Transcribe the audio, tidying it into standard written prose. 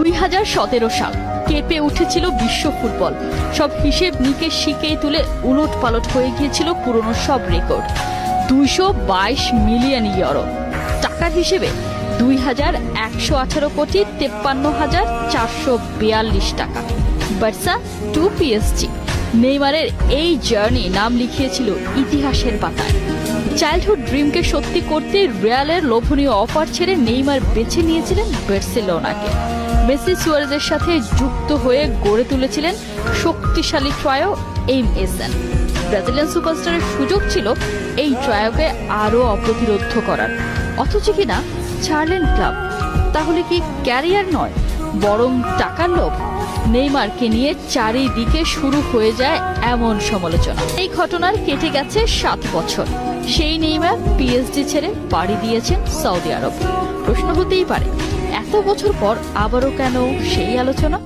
2017 সাল কেঁপে উঠেছিল বিশ্ব ফুটবল। সব হিসেব নিকেশ শিখেই তুলে উলট পালট হয়ে গিয়েছিল পুরনো সব রেকর্ড। 222 মিলিয়ন ইউরো, টাকার হিসেবে 2118 কোটি 53,442 টাকা। বার্সা টু পিএসজি, নেইমারের এই জার্নি নাম লিখিয়েছিল ইতিহাসের পাতায়। চাইল্ডহুড ড্রিমকে সত্যি করতে রিয়ালের লোভনীয় অফার ছেড়ে নেইমার বেছে নিয়েছিলেন বার্সেলোনাকে। মেসি সুয়ারেজের সাথে যুক্ত হয়ে গড়ে তুলেছিলেন শক্তিশালী ট্রায়ো এমএসএন। ব্রাজিলিয়ান সুপারস্টারের সুযোগ ছিল এই ট্রায়োকে আরও অপ্রতিরোধ্য করার, অথচ কিনা ছাড়লেন ক্লাব। তাহলে কি ক্যারিয়ার নয়, বরং টাকার লোভ? নেইমারকে নিয়ে চারিদিকে শুরু হয়ে যায় এমন সমালোচনা। এই ঘটনার কেটে গেছে 7 বছর। সেই নেইমার পিএসজি ছেড়ে পাড়ি দিয়েছেন সৌদি আরব। প্রশ্ন হতেই পারে, এত বছর পর আবারও কেন সেই আলোচনা?